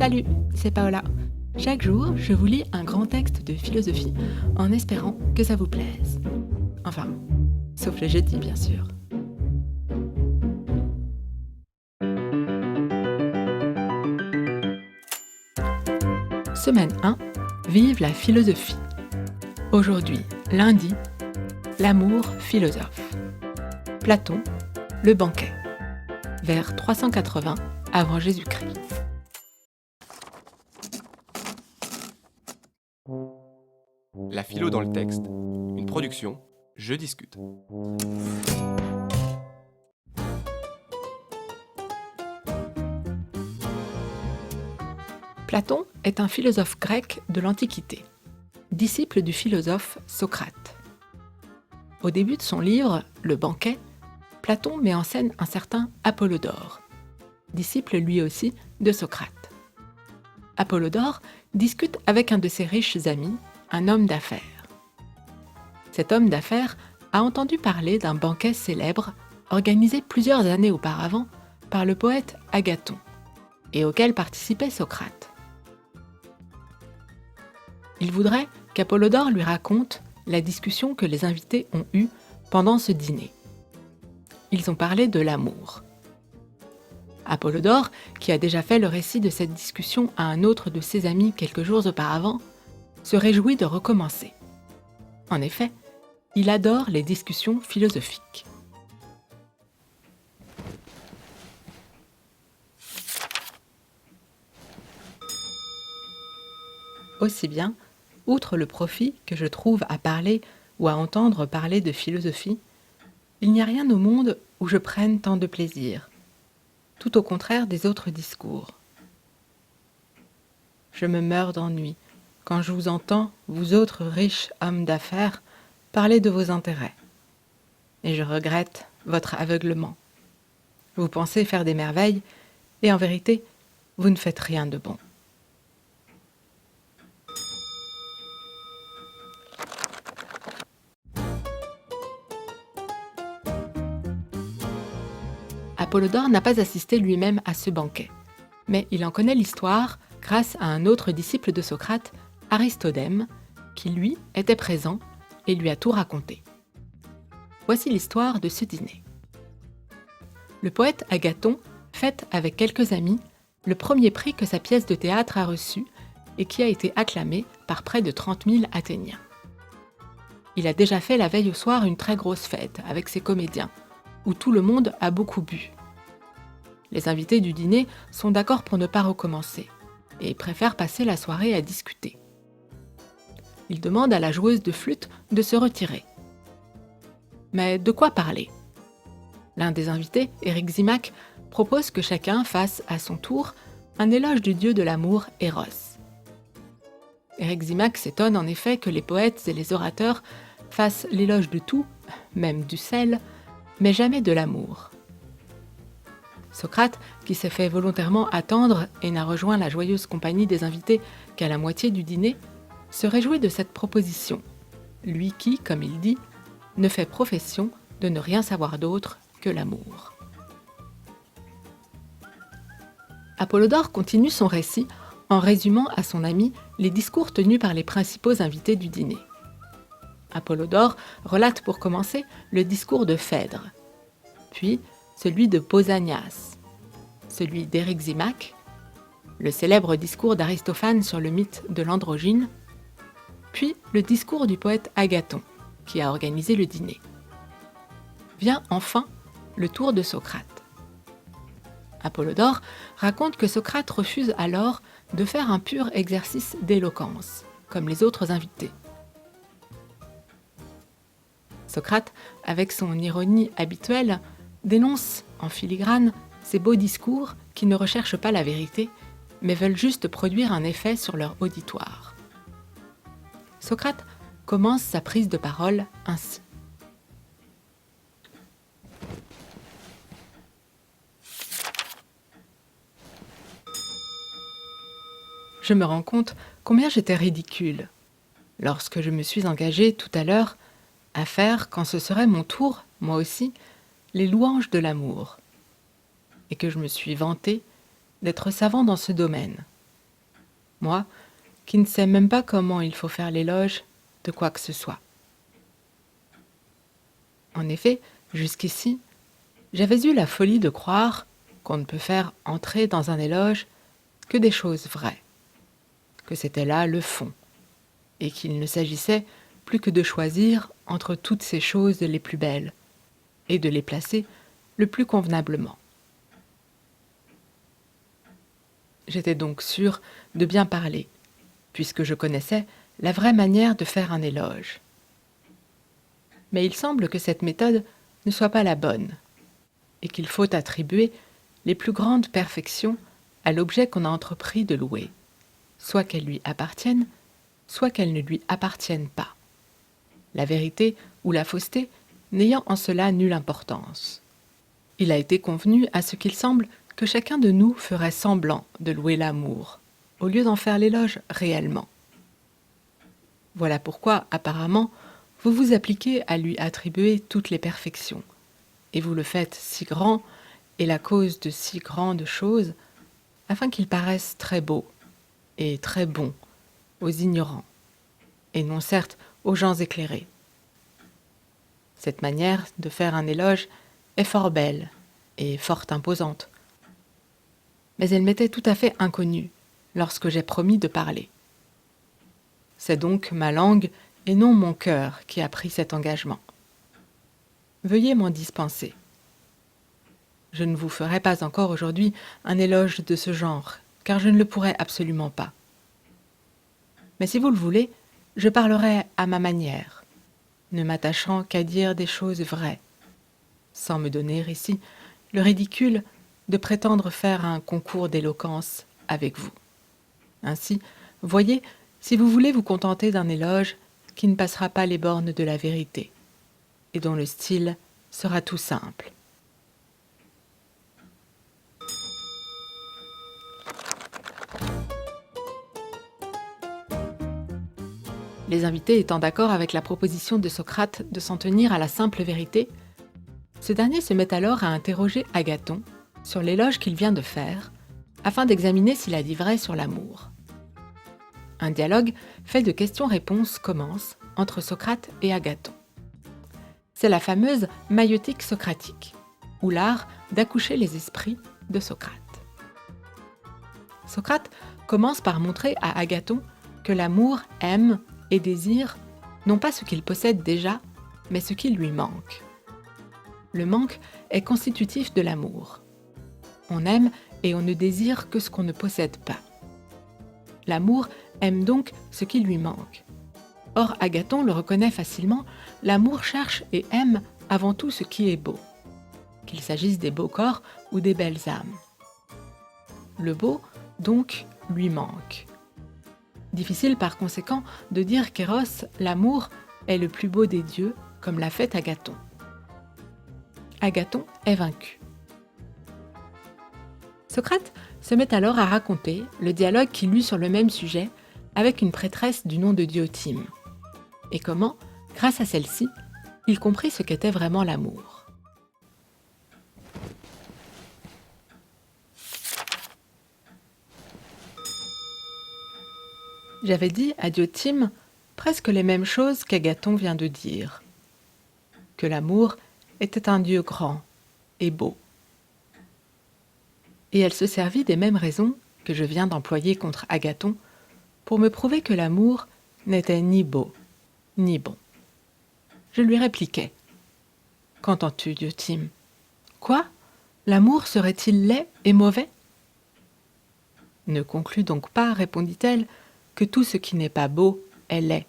Salut, c'est Paola. Chaque jour, je vous lis un grand texte de philosophie en espérant que ça vous plaise. Enfin, sauf le jeudi, bien sûr. Semaine 1, vive la philosophie. Aujourd'hui, lundi, l'amour philosophe. Platon, le banquet. Vers 380 avant Jésus-Christ. La philo dans le texte, une production, je discute. Platon est un philosophe grec de l'Antiquité, disciple du philosophe Socrate. Au début de son livre, Le banquet, Platon met en scène un certain Apollodore, disciple lui aussi de Socrate. Apollodore discute avec un de ses riches amis, un homme d'affaires. Cet homme d'affaires a entendu parler d'un banquet célèbre organisé plusieurs années auparavant par le poète Agathon, et auquel participait Socrate. Il voudrait qu'Apollodore lui raconte la discussion que les invités ont eue pendant ce dîner. Ils ont parlé de l'amour. Apollodore, qui a déjà fait le récit de cette discussion à un autre de ses amis quelques jours auparavant, se réjouit de recommencer. En effet, il adore les discussions philosophiques. Aussi bien, outre le profit que je trouve à parler ou à entendre parler de philosophie, il n'y a rien au monde où je prenne tant de plaisir, tout au contraire des autres discours. Je me meurs d'ennui quand je vous entends, vous autres riches hommes d'affaires, parler de vos intérêts. Et je regrette votre aveuglement. Vous pensez faire des merveilles, et en vérité, vous ne faites rien de bon. Apollodore n'a pas assisté lui-même à ce banquet, mais il en connaît l'histoire grâce à un autre disciple de Socrate, Aristodème, qui lui était présent et lui a tout raconté. Voici l'histoire de ce dîner. Le poète Agathon fête avec quelques amis le premier prix que sa pièce de théâtre a reçu et qui a été acclamé par près de 30 000 Athéniens. Il a déjà fait la veille au soir une très grosse fête avec ses comédiens, où tout le monde a beaucoup bu. Les invités du dîner sont d'accord pour ne pas recommencer et préfèrent passer la soirée à discuter. Ils demandent à la joueuse de flûte de se retirer. Mais de quoi parler ? L'un des invités, Eryximach, propose que chacun fasse à son tour un éloge du dieu de l'amour, Eros. Eryximach s'étonne en effet que les poètes et les orateurs fassent l'éloge de tout, même du sel, mais jamais de l'amour. Socrate, qui s'est fait volontairement attendre et n'a rejoint la joyeuse compagnie des invités qu'à la moitié du dîner, se réjouit de cette proposition, lui qui, comme il dit, ne fait profession de ne rien savoir d'autre que l'amour. Apollodore continue son récit en résumant à son ami les discours tenus par les principaux invités du dîner. Apollodore relate pour commencer le discours de Phèdre, puis celui de Pausanias, celui d'Eryximach, le célèbre discours d'Aristophane sur le mythe de l'androgyne, puis le discours du poète Agathon, qui a organisé le dîner. Vient enfin le tour de Socrate. Apollodore raconte que Socrate refuse alors de faire un pur exercice d'éloquence, comme les autres invités. Socrate, avec son ironie habituelle, dénonce en filigrane ces beaux discours qui ne recherchent pas la vérité, mais veulent juste produire un effet sur leur auditoire. Socrate commence sa prise de parole ainsi. Je me rends compte combien j'étais ridicule lorsque je me suis engagée tout à l'heure à faire, quand ce serait mon tour, moi aussi, les louanges de l'amour, et que je me suis vantée d'être savant dans ce domaine, Moi, qui ne sais même pas comment il faut faire l'éloge de quoi que ce soit. En effet, jusqu'ici, j'avais eu la folie de croire qu'on ne peut faire entrer dans un éloge que des choses vraies, que c'était là le fond, et qu'il ne s'agissait plus que de choisir entre toutes ces choses les plus belles, et de les placer le plus convenablement. J'étais donc sûre de bien parler, puisque je connaissais la vraie manière de faire un éloge. Mais il semble que cette méthode ne soit pas la bonne, et qu'il faut attribuer les plus grandes perfections à l'objet qu'on a entrepris de louer, soit qu'elles lui appartiennent, soit qu'elles ne lui appartiennent pas. La vérité ou la fausseté n'ayant en cela nulle importance. Il a été convenu à ce qu'il semble que chacun de nous ferait semblant de louer l'amour, au lieu d'en faire l'éloge réellement. Voilà pourquoi, apparemment, vous vous appliquez à lui attribuer toutes les perfections, et vous le faites si grand et la cause de si grandes choses, afin qu'il paraisse très beau et très bon aux ignorants, et non certes aux gens éclairés. Cette manière de faire un éloge est fort belle et fort imposante, mais elle m'était tout à fait inconnue lorsque j'ai promis de parler. C'est donc ma langue et non mon cœur qui a pris cet engagement. Veuillez m'en dispenser. Je ne vous ferai pas encore aujourd'hui un éloge de ce genre, car je ne le pourrai absolument pas. Mais si vous le voulez, je parlerai à ma manière, ne m'attachant qu'à dire des choses vraies, sans me donner ici le ridicule de prétendre faire un concours d'éloquence avec vous. Ainsi, voyez si vous voulez vous contenter d'un éloge qui ne passera pas les bornes de la vérité, et dont le style sera tout simple. Les invités étant d'accord avec la proposition de Socrate de s'en tenir à la simple vérité, ce dernier se met alors à interroger Agathon sur l'éloge qu'il vient de faire, afin d'examiner s'il a dit vrai sur l'amour. Un dialogue fait de questions-réponses commence entre Socrate et Agathon. C'est la fameuse maïeutique socratique, ou l'art d'accoucher les esprits de Socrate. Socrate commence par montrer à Agathon que l'amour aime et désire non pas ce qu'il possède déjà, mais ce qui lui manque. Le manque est constitutif de l'amour. On aime et on ne désire que ce qu'on ne possède pas. L'amour aime donc ce qui lui manque. Or, Agathon le reconnaît facilement, l'amour cherche et aime avant tout ce qui est beau, qu'il s'agisse des beaux corps ou des belles âmes. Le beau, donc, lui manque. Difficile par conséquent de dire qu'Éros, l'amour, est le plus beau des dieux, comme l'a fait Agathon. Agathon est vaincu. Socrate se met alors à raconter le dialogue qu'il eut sur le même sujet avec une prêtresse du nom de Diotima, et comment, grâce à celle-ci, il comprit ce qu'était vraiment l'amour. J'avais dit à Diotima presque les mêmes choses qu'Agathon vient de dire, que l'amour était un dieu grand et beau. Et elle se servit des mêmes raisons que je viens d'employer contre Agathon pour me prouver que l'amour n'était ni beau ni bon. Je lui répliquai. « Qu'entends-tu, Diotima ? Quoi ? L'amour serait-il laid et mauvais ? » Ne conclus donc pas, répondit-elle, que tout ce qui n'est pas beau est laid,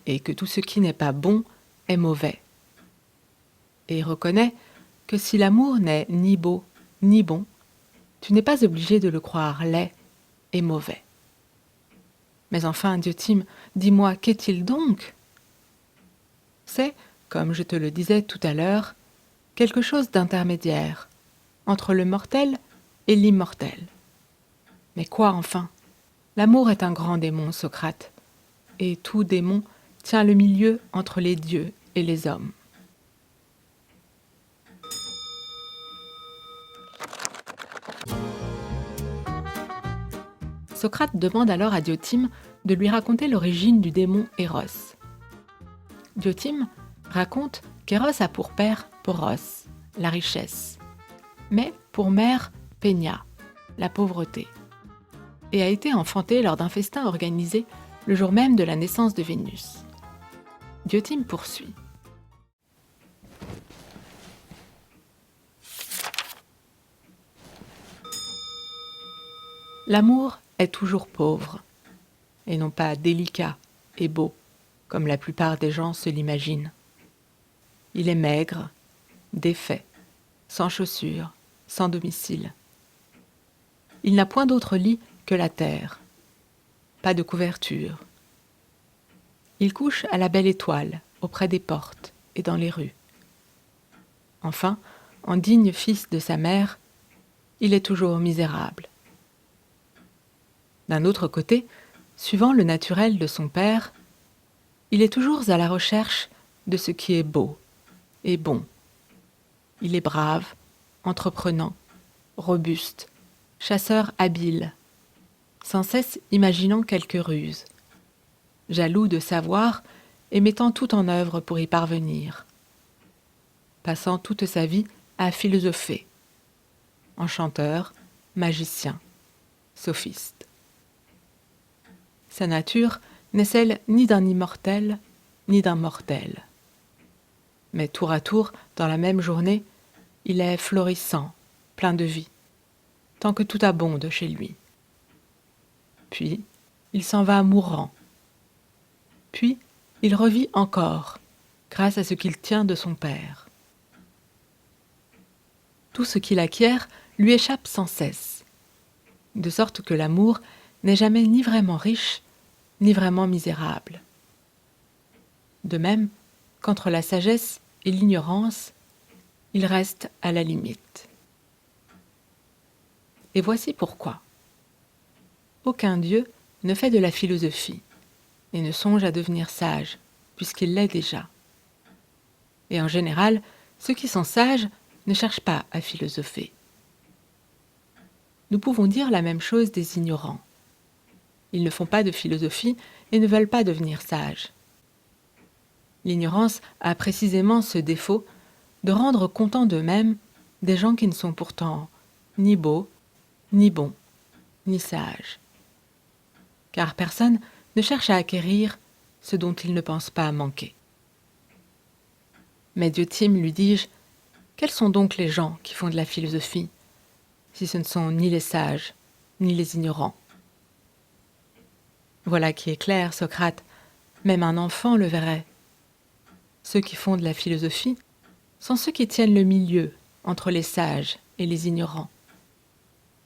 et que tout ce qui n'est pas bon est mauvais. Et reconnais que si l'amour n'est ni beau ni bon, tu n'es pas obligé de le croire laid et mauvais. Mais enfin, Diotima, dis-moi, qu'est-il donc ? C'est, comme je te le disais tout à l'heure, quelque chose d'intermédiaire entre le mortel et l'immortel. Mais quoi enfin ? L'amour est un grand démon, Socrate, et tout démon tient le milieu entre les dieux et les hommes. Socrate demande alors à Diotima de lui raconter l'origine du démon Eros. Diotima raconte qu'Eros a pour père Poros, la richesse, mais pour mère Peña, la pauvreté, et a été enfanté lors d'un festin organisé le jour même de la naissance de Vénus. Diotima poursuit. L'amour est toujours pauvre, et non pas délicat et beau, comme la plupart des gens se l'imaginent. Il est maigre, défait, sans chaussures, sans domicile. Il n'a point d'autre lit que la terre, pas de couverture. Il couche à la belle étoile, auprès des portes et dans les rues. Enfin, en digne fils de sa mère, il est toujours misérable. D'un autre côté, suivant le naturel de son père, il est toujours à la recherche de ce qui est beau et bon. Il est brave, entreprenant, robuste, chasseur habile, sans cesse imaginant quelque ruse, jaloux de savoir et mettant tout en œuvre pour y parvenir, passant toute sa vie à philosopher, enchanteur, magicien, sophiste. Sa nature n'est celle ni d'un immortel, ni d'un mortel. Mais tour à tour, dans la même journée, il est florissant, plein de vie, tant que tout abonde chez lui. Puis, il s'en va mourant. Puis, il revit encore, grâce à ce qu'il tient de son père. Tout ce qu'il acquiert lui échappe sans cesse, de sorte que l'amour n'est jamais ni vraiment riche, ni vraiment misérable. De même qu'entre la sagesse et l'ignorance, il reste à la limite. Et voici pourquoi. Aucun dieu ne fait de la philosophie et ne songe à devenir sage, puisqu'il l'est déjà. Et en général, ceux qui sont sages ne cherchent pas à philosopher. Nous pouvons dire la même chose des ignorants. Ils ne font pas de philosophie et ne veulent pas devenir sages. L'ignorance a précisément ce défaut de rendre contents d'eux-mêmes des gens qui ne sont pourtant ni beaux, ni bons, ni sages. Car personne ne cherche à acquérir ce dont il ne pense pas manquer. Mais Diotima, lui dis-je, quels sont donc les gens qui font de la philosophie, si ce ne sont ni les sages, ni les ignorants? Voilà qui est clair, Socrate, même un enfant le verrait. Ceux qui font de la philosophie sont ceux qui tiennent le milieu entre les sages et les ignorants.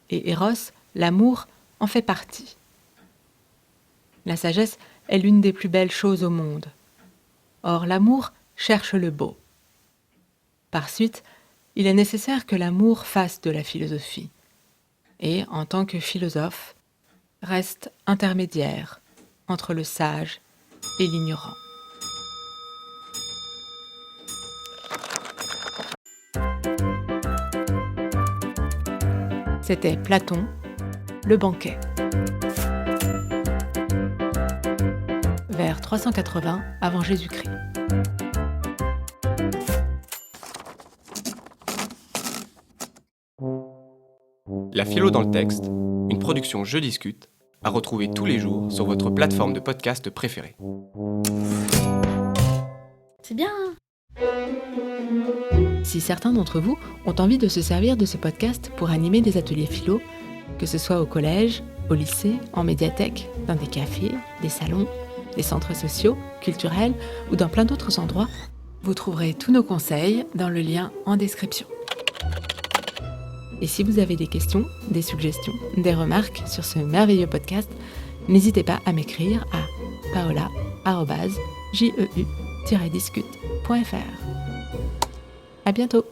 Et Eros, l'amour, en fait partie. La sagesse est l'une des plus belles choses au monde. Or, l'amour cherche le beau. Par suite, il est nécessaire que l'amour fasse de la philosophie. Et, en tant que philosophe, reste intermédiaire entre le sage et l'ignorant. C'était Platon, le banquet. Vers 380 avant Jésus-Christ. La philo dans le texte, une production Je discute, à retrouver tous les jours sur votre plateforme de podcast préférée. C'est bien. Si certains d'entre vous ont envie de se servir de ce podcast pour animer des ateliers philo, que ce soit au collège, au lycée, en médiathèque, dans des cafés, des salons, des centres sociaux, culturels ou dans plein d'autres endroits, vous trouverez tous nos conseils dans le lien en description. Et si vous avez des questions, des suggestions, des remarques sur ce merveilleux podcast, n'hésitez pas à m'écrire à paola@jeu-discute.fr. À bientôt!